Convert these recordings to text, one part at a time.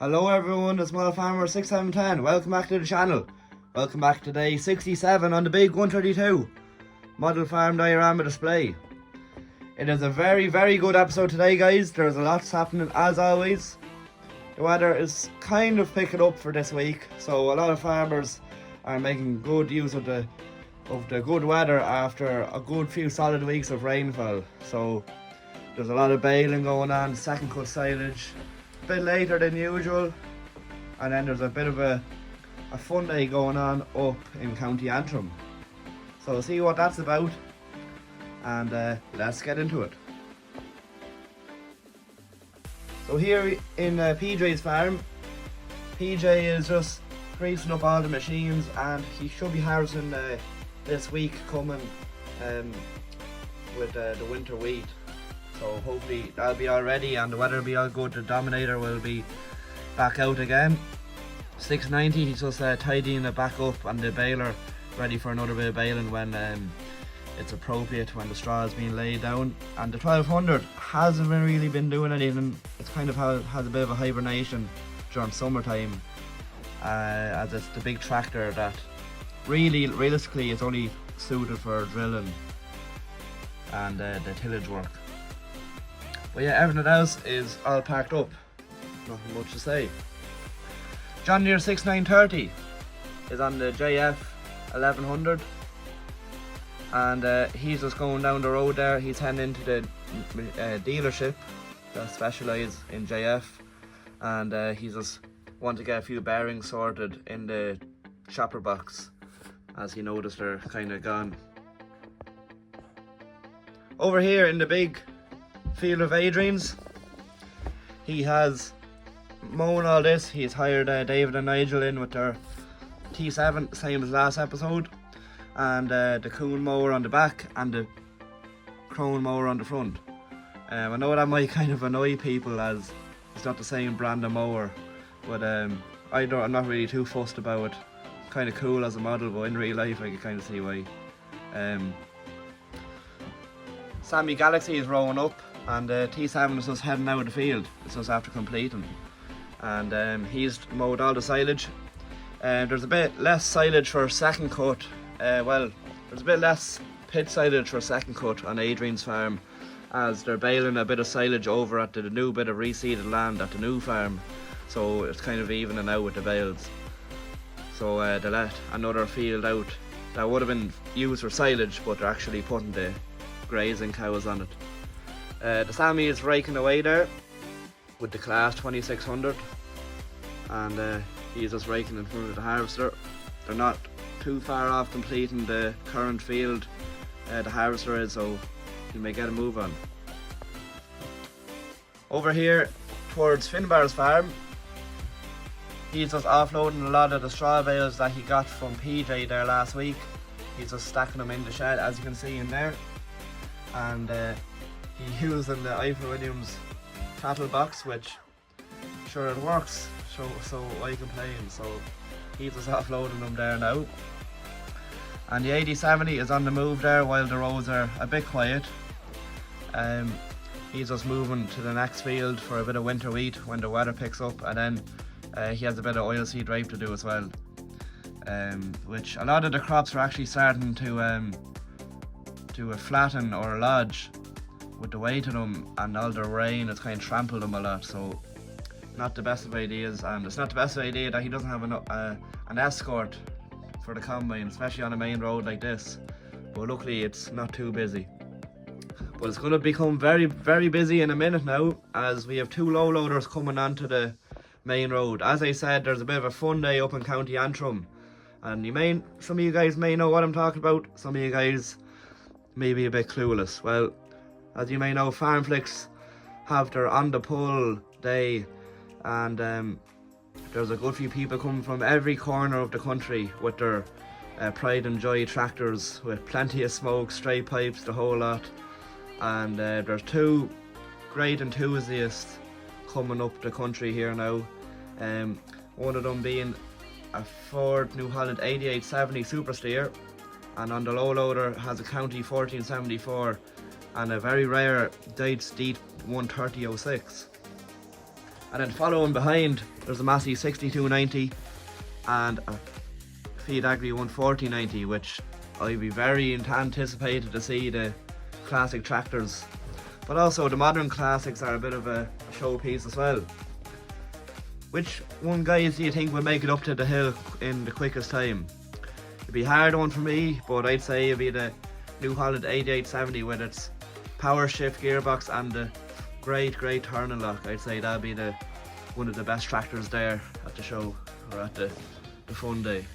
Hello everyone, it's Small Farmer 6710. Welcome back to the channel. Welcome back to day 67 on the big 132 model farm diorama display. It is a very good episode today, guys. There's a lot happening as always. The weather is kind of picking up for this week, so a lot of farmers are making good use of the good weather after a good few solid weeks of rainfall. So there's a lot of baling going on, second cut silage, a bit later than usual, and then there's a bit of a fun day going on up in County Antrim. So we'll see what that's about, and let's get into it. So here in PJ's farm, PJ is just greasing up all the machines, and he should be harvesting this week coming with the winter wheat. So hopefully that'll be all ready and the weather will be all good. The Dominator will be back out again. 690, he's just tidying it back up, and the baler ready for another bit of baling when it's appropriate, when the straw is being laid down. And the 1200 hasn't really been doing anything. It's kind of has a bit of a hibernation during summertime, as it's the big tractor that realistically is only suited for drilling and the tillage work. But yeah, everything else is all packed up. Nothing much to say. John Deere 6930 is on the JF 1100, and he's just going down the road there. He's heading into the dealership that specialise in JF, and he's just want to get a few bearings sorted in the chopper box, as he noticed they're kind of gone. Over here in the big field of Adrian's, he has mown all this. He's hired David and Nigel in with their T7, same as last episode, and the Coon mower on the back and the Crone mower on the front. I know that might kind of annoy people as it's not the same brand of mower, but I'm not really too fussed about it. Kind of cool as a model, but in real life I can kind of see why. Sammy Galaxy is rolling up, and T7 is just heading out of the field. It's just after completing, and he's mowed all the silage. There's a bit less silage for second cut. Well, there's a bit less pit silage for second cut on Adrian's farm, as they're baling a bit of silage over at the new bit of reseeded land at the new farm, so it's kind of evening out with the bales. So they let another field out that would have been used for silage, but they're actually putting the grazing cows on it. The Sammy is raking away there with the class 2600, and he's just raking in front of the harvester. They're not too far off completing the current field, the harvester is, so you may get a move on. Over here towards Finbar's farm, he's just offloading a lot of the straw bales that he got from PJ there last week. He's just stacking them in the shed, as you can see in there, and he using the Eiffel Williams cattle box, which sure it works, so I complain. So he's just offloading them there now, and the 8070 is on the move there while the roads are a bit quiet. He's just moving to the next field for a bit of winter wheat when the weather picks up, and then he has a bit of oilseed rape to do as well, which a lot of the crops are actually starting to flatten or lodge with the weight of them, and all the rain has kind of trampled them a lot. So not the best of ideas, and it's not the best idea that he doesn't have an escort for the combine, especially on a main road like this. But luckily it's not too busy. But it's going to become very busy in a minute now, as we have two low loaders coming onto the main road. As I said, there's a bit of a fun day up in County Antrim, and some of you guys may know what I'm talking about, some of you guys may be a bit clueless. Well, as you may know, FarmFlix have their on the pull day, and there's a good few people coming from every corner of the country with their Pride and Joy tractors with plenty of smoke, straight pipes, the whole lot. And there's two great enthusiasts coming up the country here now. One of them being a Ford New Holland 8870 Super Steer, and on the low loader has a County 1474 and a very rare Dietz D 13006. And then following behind, there's a Massey 6290 and a Feed Agri 14090, which I'd be very anticipated to see the classic tractors. But also the modern classics are a bit of a showpiece as well. Which one, guys, do you think will make it up to the hill in the quickest time? It'd be a hard one for me, but I'd say it'd be the New Holland 8870 with its power shift gearbox and the great turning lock. I'd say that'd be one of the best tractors there at the show, or at the fun day.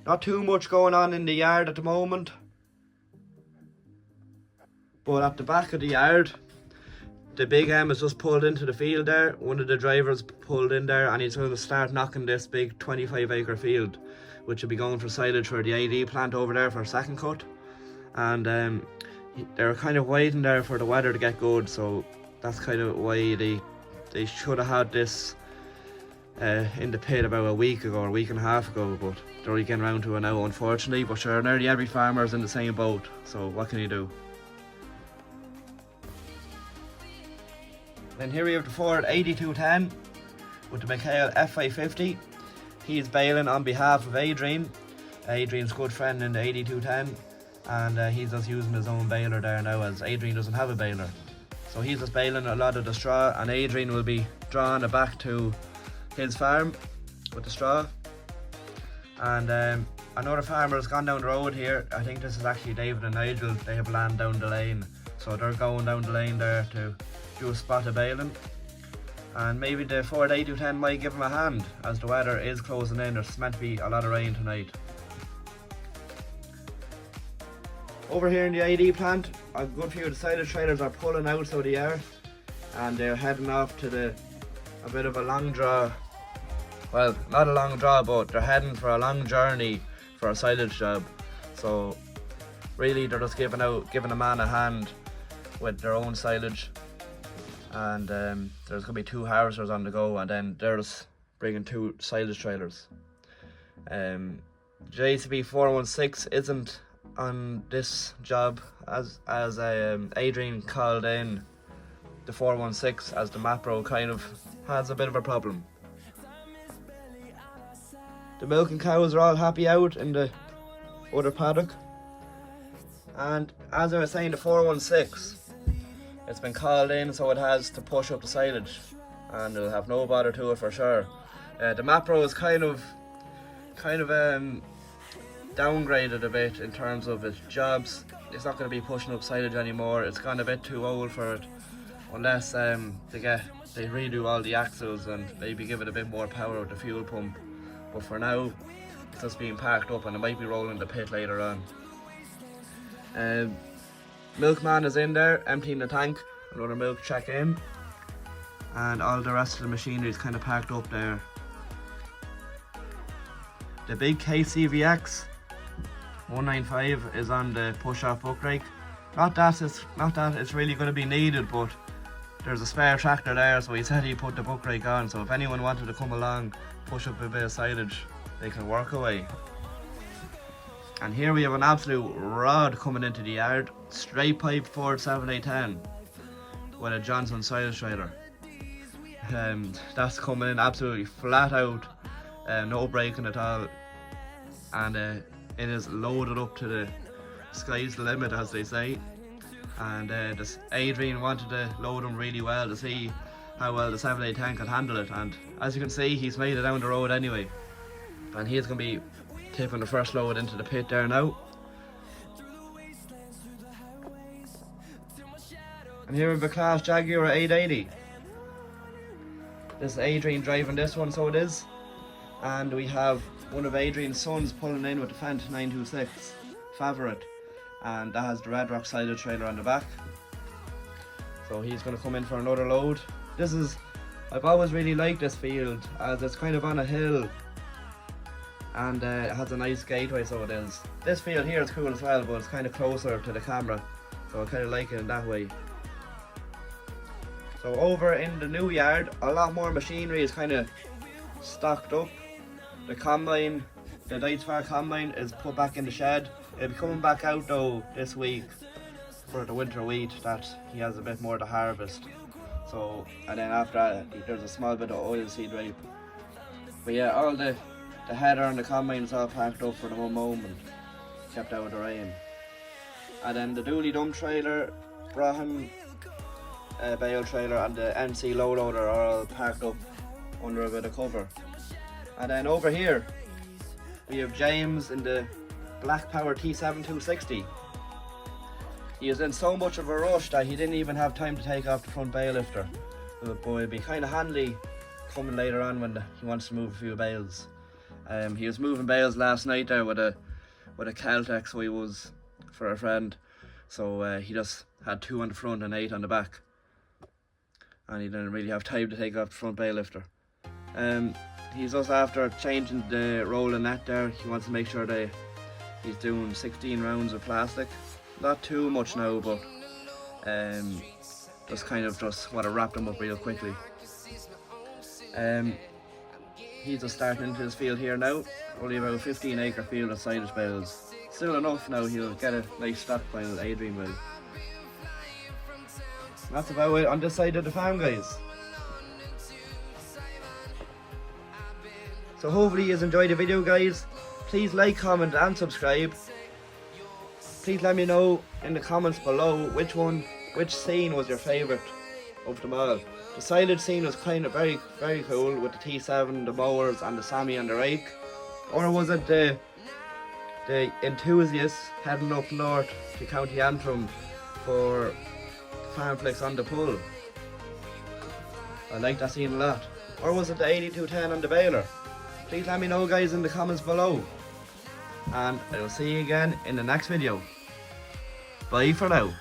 Not too much going on in the yard at the moment, but at the back of the yard, the big M has just pulled into the field there. One of the drivers pulled in there and he's going to start knocking this big 25-acre field, which will be going for silage for the AD plant over there for a second cut. And they're kind of waiting there for the weather to get good, so that's kind of why they should have had this in the pit about a week ago or a week and a half ago, but they're only getting around to it now, unfortunately. But sure, nearly every farmer is in the same boat, so what can you do? Then here we have the Ford 8210 with the McHale F550. He's baling on behalf of Adrian. Adrian's good friend in the 8210, and he's just using his own baler there now, as Adrian doesn't have a baler. So he's just baling a lot of the straw, and Adrian will be drawing it back to his farm with the straw. And another farmer has gone down the road here. I think this is actually David and Nigel. They have land down the lane, so they're going down the lane there to do a spot of baling. And maybe the Ford 8210 might give him a hand, as the weather is closing in. There's meant to be a lot of rain tonight. Over here in the AD plant, a good few of the silage trailers are pulling out, so they are, and they're heading off to a bit of a long draw. Well, not a long draw, but they're heading for a long journey for a silage job. So really they're just giving a man a hand with their own silage. And there's going to be 2 harvesters on the go, and then they're just bringing 2 silage trailers. JCB 416 isn't on this job, as Adrian called in the 416, as the Mapro kind of has a bit of a problem. The milking cows are all happy out in the other paddock, and as I was saying, the 416, it's been called in, so it has to push up the silage, and it'll have no bother to it for sure. The Mapro is kind of downgraded a bit in terms of its jobs. It's not going to be pushing up silage anymore. It's gone a bit too old for it, unless they redo all the axles and maybe give it a bit more power with the fuel pump. But for now, it's just being parked up, and it might be rolling the pit later on. Milkman is in there emptying the tank, another milk check in, and all the rest of the machinery is kind of parked up there. The big KCVX 195 is on the push-off book rake. Not that it's really going to be needed, but there's a spare tractor there, so he said he put the book rake on, so if anyone wanted to come along, push up a bit of silage, they can work away. And here we have an absolute rod coming into the yard, straight pipe Ford 7810 with a Johnson silage trailer. That's coming in absolutely flat out, no braking at all, and it is loaded up to the sky's the limit, as they say. And this Adrian wanted to load him really well to see how well the 7810 could handle it, and as you can see, he's made it down the road anyway, and he's going to be tipping the first load into the pit there now. And here we have a Class Jaguar 880. This is Adrian driving this one, so it is. And we have one of Adrian's sons pulling in with the Fendt 926 Favorite, and that has the Red Rock silage trailer on the back. So he's going to come in for another load. I've always really liked this field, as it's kind of on a hill, and it has a nice gateway, so it is. This field here is cool as well, but it's kind of closer to the camera, so I kind of like it in that way. So over in the new yard, a lot more machinery is kind of stocked up. The combine, the Deitsfar combine, is put back in the shed. It'll be coming back out though this week for the winter wheat that he has a bit more to harvest. So, and then after that, there's a small bit of oil seed rape. But yeah, all the header and the combine is all packed up for the one moment, kept out of the rain. And then the dually dump trailer, Braham bale trailer and the NC low loader are all packed up under a bit of cover. And then over here, we have James in the Black Power T7260. He was in so much of a rush that he didn't even have time to take off the front bale lifter. But boy, it'd be kind of handy coming later on when he wants to move a few bales. He was moving bales last night there with a Caltex, so he was for a friend. So he just had 2 on the front and 8 on the back. And he didn't really have time to take off the front bale lifter. He's also after changing the rolling net there. He wants to make sure that he's doing 16 rounds of plastic. Not too much now, but just want to wrap them up real quickly. He's just starting into his field here now. Only about a 15-acre field of silage bales. Still enough now, he'll get a nice stockpile, Adrian will. That's about it on this side of the farm, guys. So hopefully you enjoyed the video, guys. Please like, comment and subscribe. Please let me know in the comments below which scene was your favourite of them all. The silage scene was kind of very, very cool with the T7, the Mowers and the Sammy and the rake. Or was it the enthusiasts heading up north to County Antrim for FarmFlix on the pull? I like that scene a lot. Or was it the 8210 on the baler? Please let me know, guys, in the comments below. And I will see you again in the next video. Bye for now.